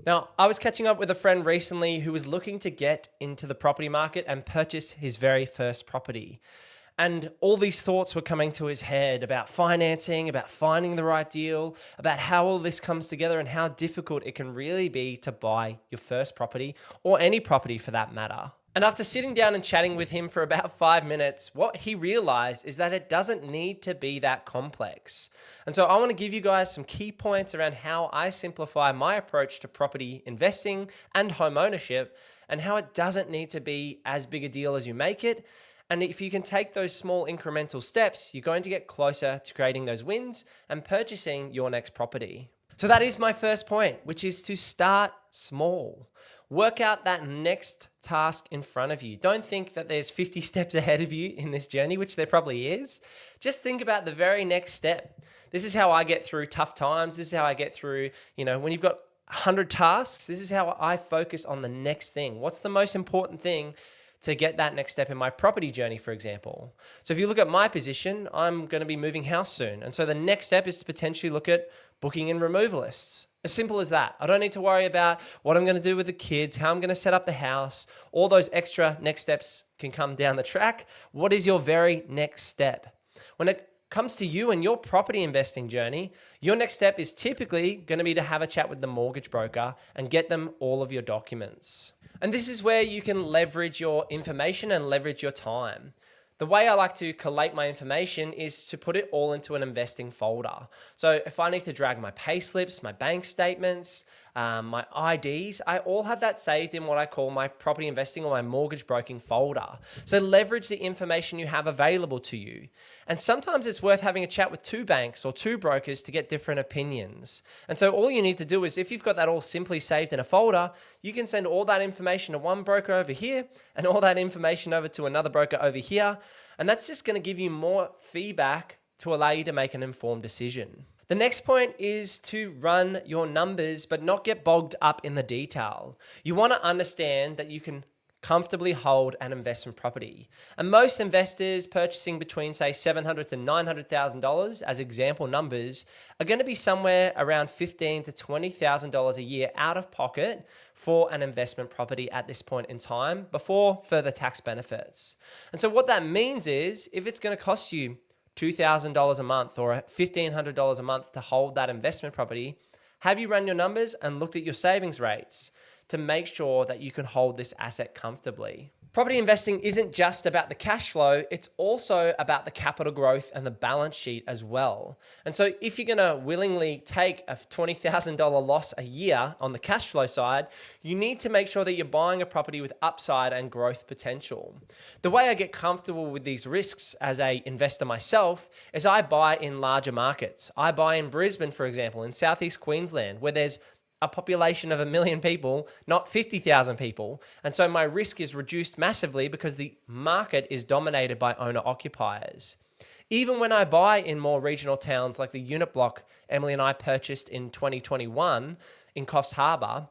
Now, I was catching up with a friend recently who was looking to get into the property market and purchase his very first property. And all these thoughts were coming to his head about financing, about finding the right deal, about how all this comes together and how difficult it can really be to buy your first property or any property for that matter. And after sitting down and chatting with him for about 5 minutes, what he realized is that it doesn't need to be that complex. And so I want to give you guys some key points around how I simplify my approach to property investing and home ownership, and how it doesn't need to be as big a deal as you make it. And if you can take those small incremental steps, you're going to get closer to creating those wins and purchasing your next property. So that is my first point, which is to start small. Work out that next task in front of you. Don't think that there's 50 steps ahead of you in this journey, which there probably is. Just think about the very next step. This is how I get through tough times. This is how I get through, when you've got 100 tasks, this is how I focus on the next thing. What's the most important thing to get that next step in my property journey, for example? So if you look at my position, I'm going to be moving house soon. And so the next step is to potentially look at booking in removalists. As simple as that. I don't need to worry about what I'm going to do with the kids, how I'm going to set up the house. All those extra next steps can come down the track. What is your very next step? When it comes to you and your property investing journey, your next step is typically going to be to have a chat with the mortgage broker and get them all of your documents. And this is where you can leverage your information and leverage your time. The way I like to collate my information is to put it all into an investing folder. So if I need to drag my pay slips, my bank statements, my IDs, I all have that saved in what I call my property investing or my mortgage broking folder. So leverage the information you have available to you. And sometimes it's worth having a chat with two banks or two brokers to get different opinions. And so all you need to do is, if you've got that all simply saved in a folder, you can send all that information to one broker over here and all that information over to another broker over here. And that's just going to give you more feedback to allow you to make an informed decision. The next point is to run your numbers, but not get bogged up in the detail. You want to understand that you can comfortably hold an investment property. And most investors purchasing between, say, $700,000 to $900,000 as example numbers are going to be somewhere around $15,000 to $20,000 a year out of pocket for an investment property at this point in time before further tax benefits. And so what that means is, if it's going to cost you $2,000 a month or $1,500 a month to hold that investment property, have you run your numbers and looked at your savings rates to make sure that you can hold this asset comfortably? Property investing isn't just about the cash flow, it's also about the capital growth and the balance sheet as well. And so if you're going to willingly take a $20,000 loss a year on the cash flow side, you need to make sure that you're buying a property with upside and growth potential. The way I get comfortable with these risks as an investor myself is I buy in larger markets. I buy in Brisbane, for example, in Southeast Queensland, where there's a population of 1 million people, not 50,000 people. And so my risk is reduced massively because the market is dominated by owner occupiers. Even when I buy in more regional towns like the unit block Emily and I purchased in 2021 in Coffs Harbour,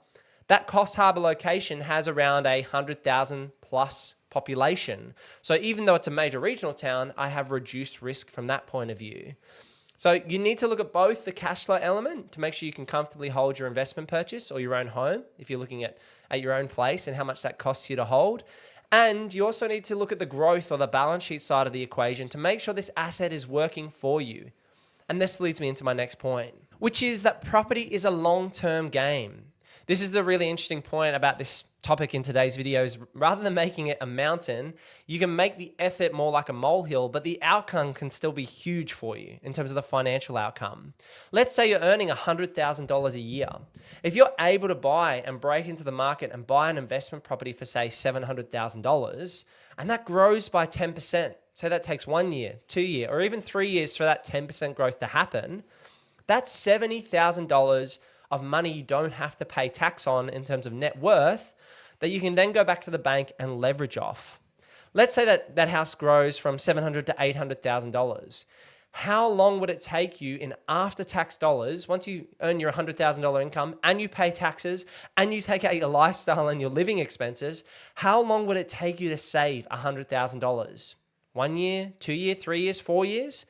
that Coffs Harbour location has around 100,000 plus population. So even though it's a major regional town, I have reduced risk from that point of view. So you need to look at both the cash flow element to make sure you can comfortably hold your investment purchase or your own home if you're looking at your own place and how much that costs you to hold. And you also need to look at the growth or the balance sheet side of the equation to make sure this asset is working for you. And this leads me into my next point, which is that property is a long-term game. This is the really interesting point about this topic in today's video is, rather than making it a mountain, you can make the effort more like a molehill, but the outcome can still be huge for you in terms of the financial outcome. Let's say you're earning $100,000 a year. If you're able to buy and break into the market and buy an investment property for, say, $700,000, and that grows by 10%, so that takes 1 year, 2 years, or even 3 years for that 10% growth to happen, that's $70,000 of money you don't have to pay tax on in terms of net worth that you can then go back to the bank and leverage off. Let's say that house grows from $700,000 to $800,000. How long would it take you in after-tax dollars, once you earn your $100,000 income and you pay taxes and you take out your lifestyle and your living expenses, how long would it take you to save $100,000? 1 year, 2 years, 3 years, 4 years?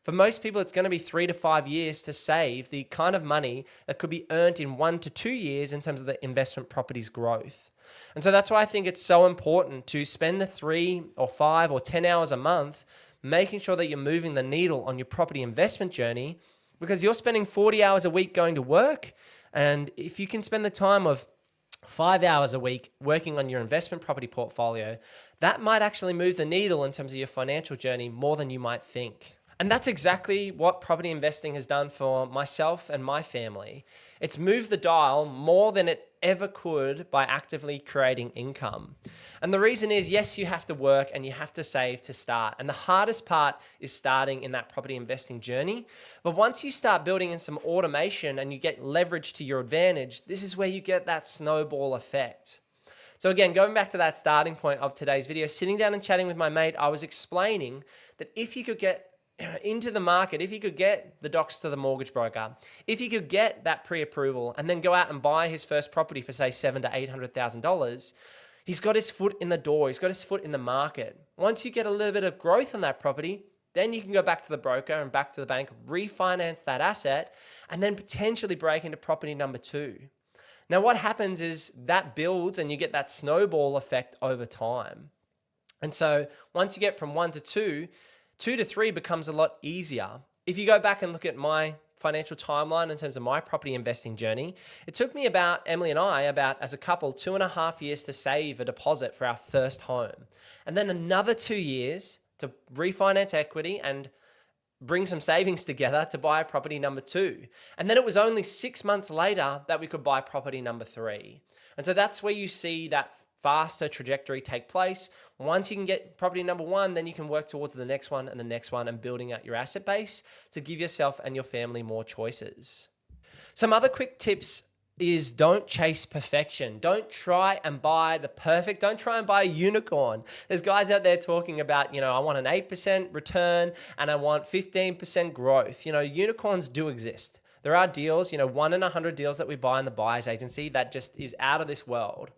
For most people, it's going to be 3 to 5 years to save the kind of money that could be earned in 1 to 2 years in terms of the investment property's growth. And so that's why I think it's so important to spend the 3 or 5 or 10 hours a month making sure that you're moving the needle on your property investment journey, because you're spending 40 hours a week going to work. And if you can spend the time of 5 hours a week working on your investment property portfolio, that might actually move the needle in terms of your financial journey more than you might think. And that's exactly what property investing has done for myself and my family. It's moved the dial more than it ever could by actively creating income. And the reason is, yes, you have to work and you have to save to start. And the hardest part is starting in that property investing journey. But once you start building in some automation and you get leverage to your advantage, this is where you get that snowball effect. So again, going back to that starting point of today's video, sitting down and chatting with my mate, I was explaining that if you could get into the market, if he could get the docs to the mortgage broker, if he could get that pre-approval and then go out and buy his first property for say $700,000 to $800,000, he's got his foot in the door. He's got his foot in the market. Once you get a little bit of growth on that property, then you can go back to the broker and back to the bank, refinance that asset, and then potentially break into property number 2. Now, what happens is that builds and you get that snowball effect over time. And so once you get from 1 to 2, 2 to 3 becomes a lot easier. If you go back and look at my financial timeline in terms of my property investing journey, it took me Emily and I, as a couple, 2.5 years to save a deposit for our first home. And then another 2 years to refinance equity and bring some savings together to buy property number 2. And then it was only 6 months later that we could buy property number 3. And so that's where you see that faster trajectory take place. Once you can get property number 1, then you can work towards the next one and the next one and building out your asset base to give yourself and your family more choices. Some other quick tips is don't chase perfection. Don't try and buy a unicorn. There's guys out there talking about, I want an 8% return and I want 15% growth. Unicorns do exist. There are deals, 1 in 100 deals that we buy in the buyer's agency that just is out of this world.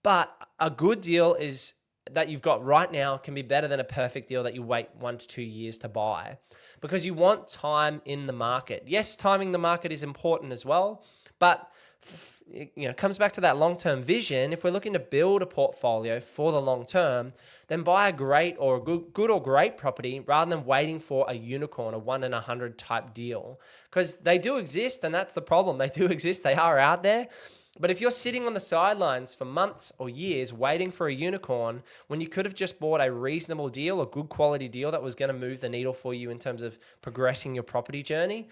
But a good deal is that you've got right now can be better than a perfect deal that you wait 1 to 2 years to buy, because you want time in the market. Yes, timing the market is important as well, but it comes back to that long-term vision. If we're looking to build a portfolio for the long term, then buy a great or a good or great property rather than waiting for a unicorn, a 1 in 100 type deal, because they do exist, and that's the problem. They do exist. They are out there. But if you're sitting on the sidelines for months or years waiting for a unicorn when you could have just bought a reasonable deal, a good quality deal that was going to move the needle for you in terms of progressing your property journey,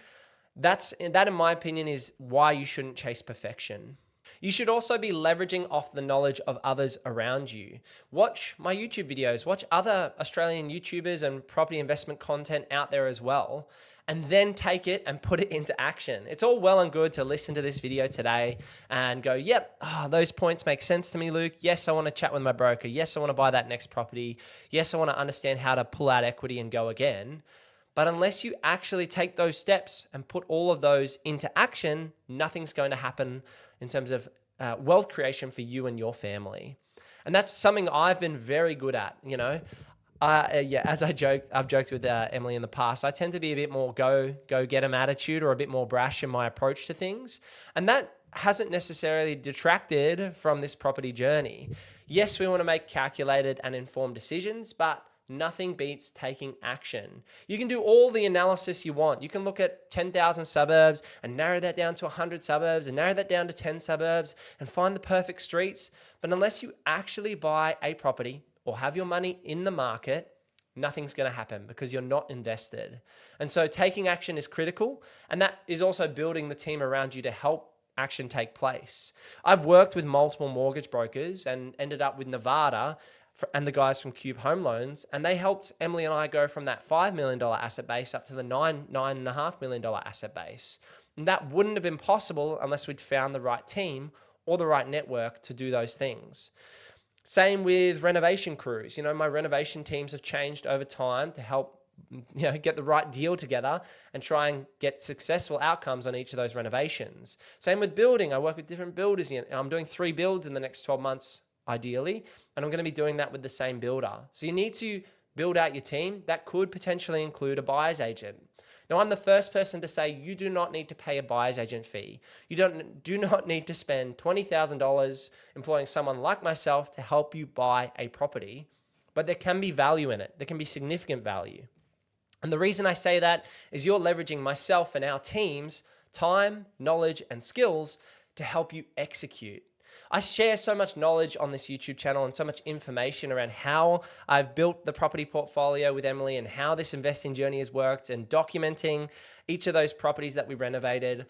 that in my opinion is why you shouldn't chase perfection. You should also be leveraging off the knowledge of others around you. Watch my YouTube videos, watch other Australian YouTubers and property investment content out there as well, and then take it and put it into action. It's all well and good to listen to this video today and go, yep, those points make sense to me, Luke. Yes, I want to chat with my broker. Yes, I want to buy that next property. Yes, I want to understand how to pull out equity and go again. But unless you actually take those steps and put all of those into action, nothing's going to happen in terms of wealth creation for you and your family. And that's something I've been very good at, as I've joked with Emily in the past, I tend to be a bit more go get 'em attitude, or a bit more brash in my approach to things. And that hasn't necessarily detracted from this property journey. Yes, we want to make calculated and informed decisions, but nothing beats taking action. You can do all the analysis you want. You can look at 10,000 suburbs and narrow that down to 100 suburbs and narrow that down to 10 suburbs and find the perfect streets. But unless you actually buy a property or have your money in the market, nothing's going to happen because you're not invested. And so taking action is critical. And that is also building the team around you to help action take place. I've worked with multiple mortgage brokers and ended up with Nevada and the guys from Cube Home Loans, and they helped Emily and I go from that $5 million asset base up to the $9.5 million asset base. And that wouldn't have been possible unless we'd found the right team or the right network to do those things. Same with renovation crews. My renovation teams have changed over time to help get the right deal together and try and get successful outcomes on each of those renovations. Same with building. I work with different builders. I'm doing 3 builds in the next 12 months, ideally, and I'm going to be doing that with the same builder. So you need to build out your team, that could potentially include a buyer's agent. Now, I'm the first person to say you do not need to pay a buyer's agent fee. You do not need to spend $20,000 employing someone like myself to help you buy a property, but there can be value in it. There can be significant value. And the reason I say that is you're leveraging myself and our team's time, knowledge, and skills to help you execute. I share so much knowledge on this YouTube channel and so much information around how I've built the property portfolio with Emily and how this investing journey has worked and documenting each of those properties that we renovated.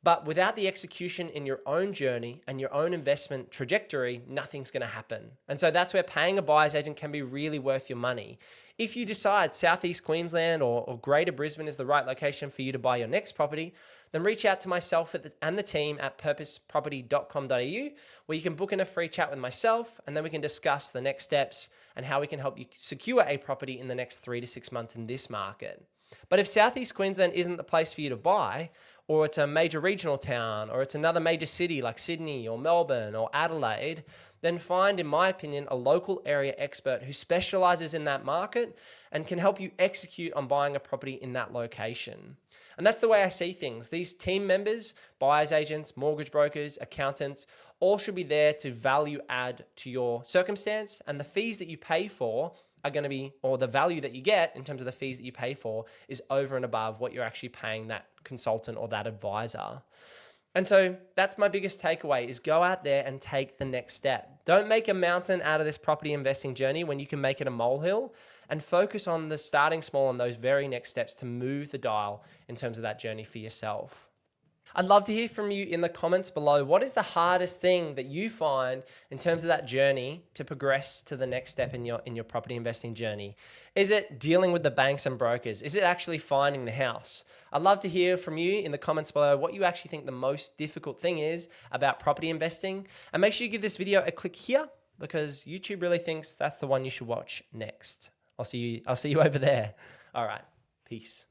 But without the execution in your own journey and your own investment trajectory, nothing's going to happen. And so that's where paying a buyer's agent can be really worth your money. If you decide Southeast Queensland or Greater Brisbane is the right location for you to buy your next property, then reach out to myself and the team at purposeproperty.com.au, where you can book in a free chat with myself, and then we can discuss the next steps and how we can help you secure a property in the next 3 to 6 months in this market. But if Southeast Queensland isn't the place for you to buy, or it's a major regional town, or it's another major city like Sydney or Melbourne or Adelaide, then find, in my opinion, a local area expert who specializes in that market and can help you execute on buying a property in that location. And that's the way I see things. These team members, buyer's agents, mortgage brokers, accountants, all should be there to value add to your circumstance, and the fees that you pay for are going to be, or the value that you get in terms of the fees that you pay for is over and above what you're actually paying that consultant or that advisor. And so that's my biggest takeaway is go out there and take the next step. Don't make a mountain out of this property investing journey when you can make it a molehill, and focus on the starting small and those very next steps to move the dial in terms of that journey for yourself. I'd love to hear from you in the comments below. What is the hardest thing that you find in terms of that journey to progress to the next step in your property investing journey? Is it dealing with the banks and brokers? Is it actually finding the house? I'd love to hear from you in the comments below what you actually think the most difficult thing is about property investing. And make sure you give this video a click here, because YouTube really thinks that's the one you should watch next. I'll see you over there. All right. Peace.